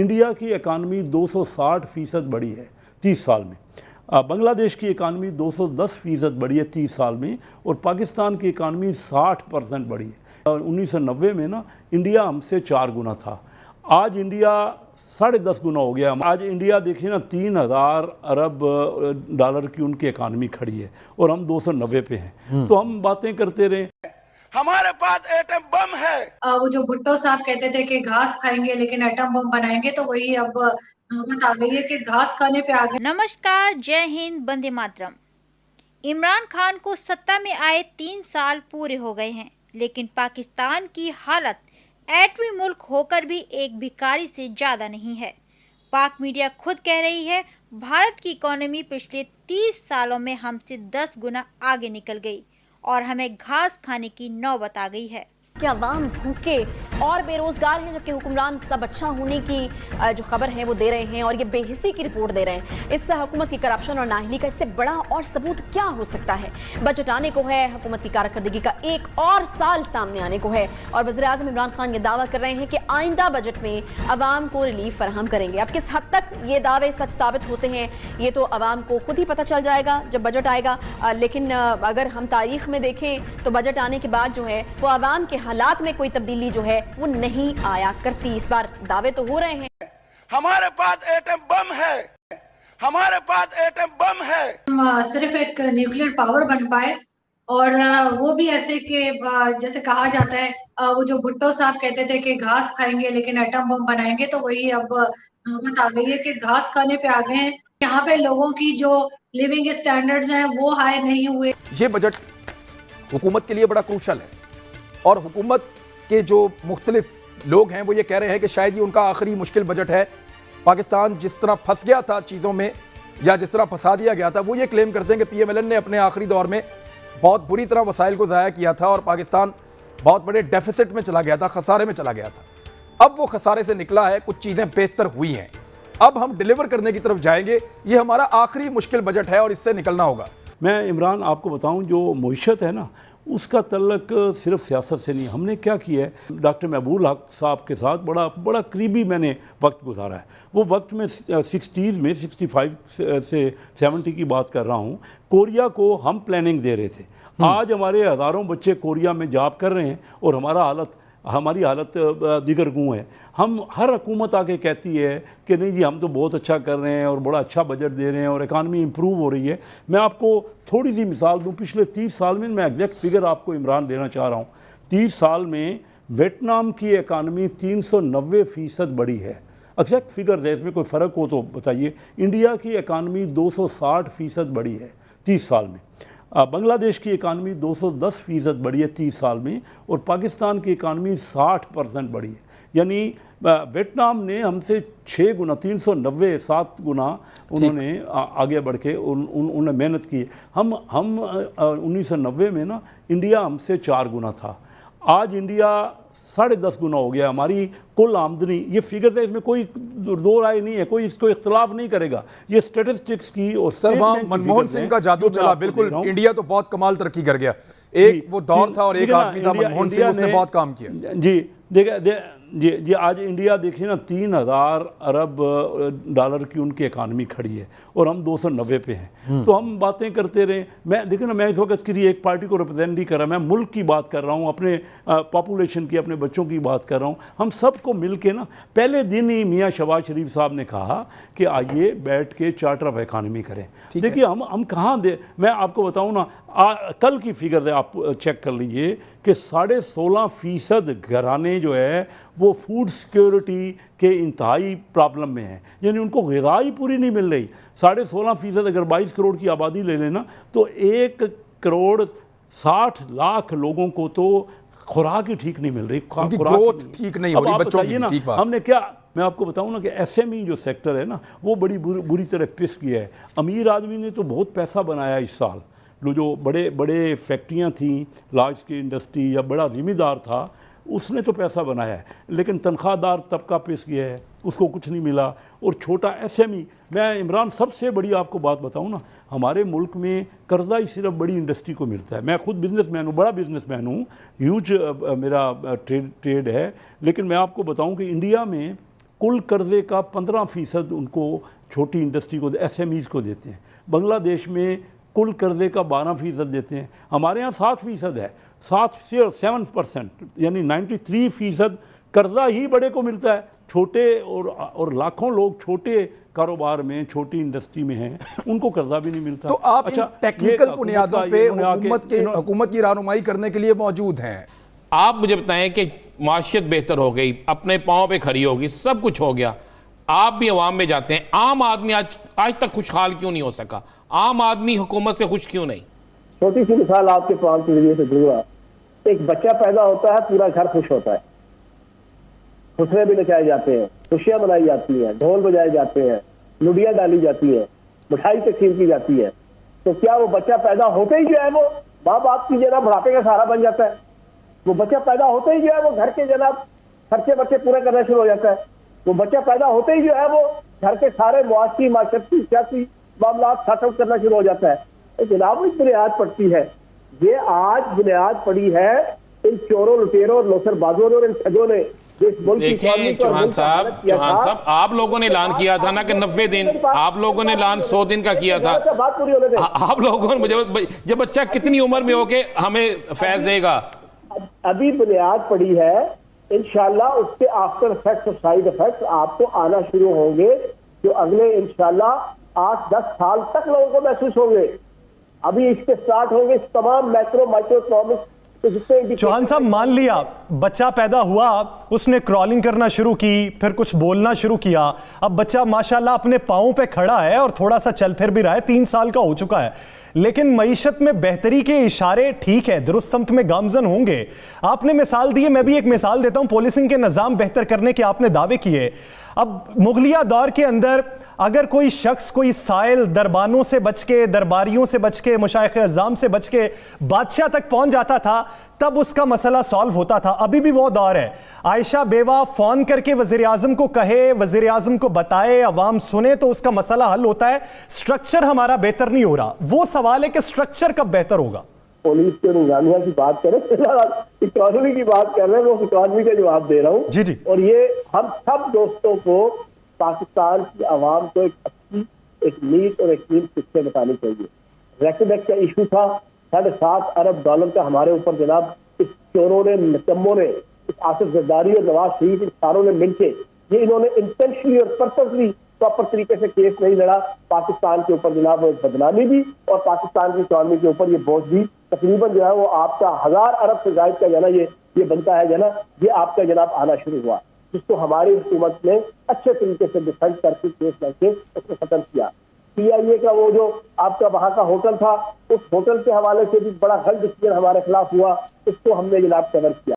India की economy 260% बढ़ी है 30 साल में। बांग्लादेश की इकानमी 210% बढ़ी है 30 साल में, और पाकिस्तान की इकानमी 60% बढ़ी है। 1990 में ना इंडिया हमसे 4 गुना था, आज इंडिया 10.5 गुना हो गया। आज इंडिया देखिए ना 3000 अरब डॉलर की उनकी इकानमी खड़ी है और हम 290 पे हैं। तो हम बातें करते रहे, हमारे पास एटम बम है। वो जो भुट्टो साहब कहते थे कि घास खाएंगे लेकिन एटम बम बनाएंगे, तो वही अब नौबत आ गई है कि घास खाने पे आ गए। नमस्कार, जय हिंद, वंदे मातरम। इमरान खान को सत्ता में आए 3 साल पूरे हो गए हैं, लेकिन पाकिस्तान की हालत एटमी मुल्क होकर भी एक भिखारी से ज्यादा नहीं है। पाक मीडिया खुद कह रही है भारत की इकोनॉमी पिछले 30 सालों में हमसे 10 गुना आगे निकल गई और हमें घास खाने की नौबत आ गई है। कि अवाम भूखे और बेरोजगार हैं, जबकि हुक्मरान सब अच्छा होने की जो खबर है वो दे रहे हैं और ये बेहिसी की रिपोर्ट दे रहे हैं। इस हुकूमत की करप्शन और नाअहली का इससे बड़ा और सबूत क्या हो सकता है। बजट आने को है, हुकूमत की कारकर्दगी का एक और साल सामने आने को है और वज़ीर आज़म इमरान खान ये दावा कर रहे हैं कि आइंदा बजट में अवाम को रिलीफ फराहम करेंगे। अब किस हद तक ये दावे सच साबित होते हैं ये तो अवाम को खुद ही पता चल जाएगा जब बजट आएगा। लेकिन अगर हम तारीख में देखें तो बजट आने के बाद जो है वो अवाम के हालात में कोई तब्दीली जो है वो नहीं आया करती। इस बार दावे तो हो रहे हैं हमारे पास एटम बम है, हमारे पास एटम बम है। सिर्फ एक न्यूक्लियर पावर बन पाए, और वो भी ऐसे कि जैसे कहा जाता है, वो जो भुट्टो साहब कहते थे कि घास खाएंगे लेकिन एटम बम बनाएंगे, तो वही अब नौबत आ गई है कि घास खाने पे आ गए हैं। यहाँ पे लोगों की जो लिविंग स्टैंडर्ड्स हैं वो हाई नहीं हुए। ये बजट हुकूमत के लिए बड़ा क्रूशल है और हुकूमत के जो मुख्तलिफ लोग हैं वो ये कह रहे हैं कि शायद ये उनका आखिरी मुश्किल बजट है। पाकिस्तान जिस तरह फंस गया था चीज़ों में या जिस तरह फंसा दिया गया था, वो ये क्लेम करते हैं कि PMLN ने अपने आखिरी दौर में बहुत बुरी तरह वसाइल को ज़ाया किया था और पाकिस्तान बहुत बड़े डेफिसिट में चला गया था, खसारे में चला गया था। अब वो खसारे से निकला है, कुछ चीज़ें बेहतर हुई हैं, अब हम डिलीवर करने की तरफ जाएंगे। ये हमारा आखिरी मुश्किल बजट है और इससे निकलना होगा। मैं इमरान आपको बताऊं, जो मईशत है ना उसका तल्लक सिर्फ सियासत से नहीं। हमने क्या किया है, डॉक्टर महबूब हक साहब के साथ बड़ा करीबी मैंने वक्त गुजारा है। वो वक्त में 60s में 65 से 70 की बात कर रहा हूँ। कोरिया को हम प्लानिंग दे रहे थे। आज हमारे हज़ारों बच्चे कोरिया में जॉब कर रहे हैं और हमारी हालत दिगर गूँ है। हम हर हुकूमत आके कहती है कि नहीं जी हम तो बहुत अच्छा कर रहे हैं और बड़ा अच्छा बजट दे रहे हैं और इकानमी इंप्रूव हो रही है। मैं आपको थोड़ी सी मिसाल दूं, पिछले 30 साल में मैं एग्जैक्ट फिगर आपको इमरान देना चाह रहा हूं। 30 साल में वियतनाम की इकानमी 390% बढ़ी है। एग्जैक्ट फिगर है, इसमें कोई फ़र्क हो तो बताइए। इंडिया की इकानमी 260% बढ़ी है 30 साल में। बांग्लादेश की इकानमी 210% बढ़ी है 30 साल में, और पाकिस्तान की इकानमी 60% बढ़ी है। यानी वियतनाम ने हमसे 6 गुना 390 7 गुना उन्होंने आगे बढ़ के उन्होंने मेहनत की। हम 1990 में ना इंडिया हमसे 4 गुना था, आज इंडिया 10.5 गुना हो गया। हमारी कुल आमदनी, ये फिगर है, इसमें कोई दो राय नहीं है, कोई इसको इख्तलाफ नहीं करेगा। ये स्टेटिस्टिक्स की और सर वहां मनमोहन सिंह का जादू चला, बिल्कुल इंडिया तो बहुत कमाल तरक्की कर गया। एक वो दौर था और एक आदमी था मनमोहन सिंह, उसने बहुत काम किया। जी जी आज इंडिया देखिए ना 3000 अरब डॉलर की उनकी इकानमी खड़ी है और हम 290 पे हैं। तो हम बातें करते रहे। मैं देखिए ना, मैं इस वक्त किसी एक पार्टी को रिप्रेजेंट नहीं कर रहा, मैं मुल्क की बात कर रहा हूँ, अपने पॉपुलेशन की, अपने बच्चों की बात कर रहा हूँ। हम सबको मिल के ना पहले दिन ही मियाँ शहबाज शरीफ साहब ने कहा कि आइए बैठ के चार्टर ऑफ इकानमी करें। देखिए हम कहाँ दे, मैं आपको बताऊँ ना, कल की फिगर है, आप चेक कर लीजिए कि 16.5% घराने जो है वो फूड सिक्योरिटी के इंतहाई प्रॉब्लम में है, यानी उनको ग़िज़ा ही पूरी नहीं मिल रही। 16.5% अगर 22 करोड़ की आबादी ले लेना तो 1 करोड़ 60 लाख लोगों को तो खुराक ही ठीक नहीं मिल रही, ग्रोथ ठीक नहीं हो रही बच्चों की। ना हमने क्या, मैं आपको बताऊं ना कि SME जो सेक्टर है ना वो बड़ी बुरी तरह पिस गया है। अमीर आदमी ने तो बहुत पैसा बनाया इस साल, जो बड़े फैक्ट्रियां थी, लार्ज स्केल इंडस्ट्री या बड़ा जिम्मेदार था, उसने तो पैसा बनाया है, लेकिन तनख्वाहदार तबका पिस गया है, उसको कुछ नहीं मिला। और छोटा SME, मैं इमरान सबसे बड़ी आपको बात बताऊं ना, हमारे मुल्क में कर्जा ही सिर्फ बड़ी इंडस्ट्री को मिलता है। मैं खुद बिजनेसमैन हूँ, बड़ा बिजनेसमैन हूँ, ह्यूज मेरा ट्रेड है, लेकिन मैं आपको बताऊं कि इंडिया में कुल कर्जे का 15% उनको छोटी इंडस्ट्री को, SMEs को देते हैं। बांग्लादेश में कुल कर्जे का 12% देते हैं, हमारे यहाँ 7% है, 7% यानी 93% कर्जा ही बड़े को मिलता है। छोटे और लाखों लोग छोटे कारोबार में, छोटी इंडस्ट्री में हैं, उनको कर्जा भी नहीं मिलता। तो आप इन टेक्निकल बुनियादों पे हुकूमत की रहनुमाई करने के लिए मौजूद हैं। आप मुझे बताएं कि माशियत बेहतर हो गई, अपने पांव पे खड़ी होगी, सब कुछ हो गया, आप भी अवाम में जाते हैं, आम आदमी आज तक खुशहाल क्यों नहीं हो सका? आम आदमी हुकूमत से खुश क्यों नहीं? छोटी सी मिसाल आपके पांव के जरिए से दूंगा। एक बच्चा पैदा होता है, पूरा घर खुश होता है, खुशियां भी नचाए जाते हैं, खुशियां मनाई जाती हैं, ढोल बजाए जाते हैं, लुडियां डाली जाती है, मिठाई तकसीम की जाती है। तो क्या वो बच्चा पैदा होते ही जो है वो माँ बाप की जनाब बुढ़ापे का सहारा बन जाता है? वो बच्चा पैदा होते ही जो है वो घर के जनाब खर्चे बच्चे पूरे करना शुरू हो जाता है? वो बच्चा पैदा होते ही जो है वो घर के सारे मुआशी माशरती सियासी मामला सॉर्ट आउट करना शुरू हो जाता है। जनाब एक बुनियाद पड़ती है, ये आज बुनियाद पड़ी है इन चोरों, लुटेरों और लोसरबाजों ने और इन ठगों ने। देखिए चौहान साहब, आप लोगों ने ऐलान किया था ना कि 90 दिन, आप लोगों ने ऐलान 100 दिन का किया था। बात पूरी होने दें। आप लोगों ने मुझे, जब बच्चा कितनी उम्र में होके हमें फैज देगा? अभी बुनियाद पड़ी है, इंशाल्लाह उसके आफ्टर इफेक्ट्स और साइड इफेक्ट्स आपको आना शुरू होंगे, जो अगले इंशाल्लाह 8-10 साल तक लोगों को महसूस होंगे। अभी इसके स्टार्ट होंगे तमाम मैक्रो माइक्रो इकोनॉमिक्स। चौहान साहब, मान लिया बच्चा पैदा हुआ, उसने क्रॉलिंग करना शुरू की, फिर कुछ बोलना शुरू किया, अब बच्चा माशाल्लाह अपने पांवों पे खड़ा है और थोड़ा सा चल फिर भी रहा है, 3 साल का हो चुका है, लेकिन मईशत में बेहतरी के इशारे ठीक है, दुरुस्त समत में गामजन होंगे। आपने मिसाल दी है, मैं भी एक मिसाल देता हूं, पुलिसिंग के निज़ाम बेहतर करने के आपने दावे किए। अब मुगलिया दौर के अंदर अगर कोई शख्स कोई साइल दरबानों से बच के, दरबारियों से बच के, मुशाइख अज़ाम से बच के बादशाह तक पहुंच जाता था, तब उसका मसला सॉल्व होता था। अभी भी वो दौर है, आयशा बेवा फोन करके वजीर आजम को कहे, वजीर आजम को बताए, अवाम सुने तो उसका मसला हल होता है। स्ट्रक्चर हमारा बेहतर नहीं हो रहा। वो सवाल है कि स्ट्रक्चर कब बेहतर होगा? पुलिस के निगरानिया की बात करें, इकॉनमी की बात कर रहे हैं, वो इकॉनमी का जवाब दे रहा हूँ। जी जी। और ये हम सब दोस्तों को, पाकिस्तान की आवाम को एक अच्छी, एक नीट और एक नीट शिक्षा बतानी चाहिए। रेकमेक्ट का इशू था, $7.5 अरब का हमारे ऊपर जनाब इस चोरों ने, निकम्मों ने, इस आसिफ जरदारी और नवाज शरीफ, इन सारों ने मिलके ये इन्होंने इंटेंशनली और पर्पसली प्रॉपर तरीके से केस नहीं लड़ा। पाकिस्तान के ऊपर जनाब वो बदनामी भी और पाकिस्तान की इकॉनमी के ऊपर ये बोझ भी तकरीबन जो है वो आपका 1000 अरब से ज्यादा का जना ये बनता है जना, ये आपका जनाब आना शुरू हुआ, जिसको हमारी हुकूमत ने अच्छे तरीके से डिफेंड करके केस लड़के उसको खत्म किया। CIA का वो जो आपका वहां का होटल था, उस होटल के हवाले से भी बड़ा गलत डिसीजन हमारे खिलाफ हुआ, उसको हमने जनाब कवर किया।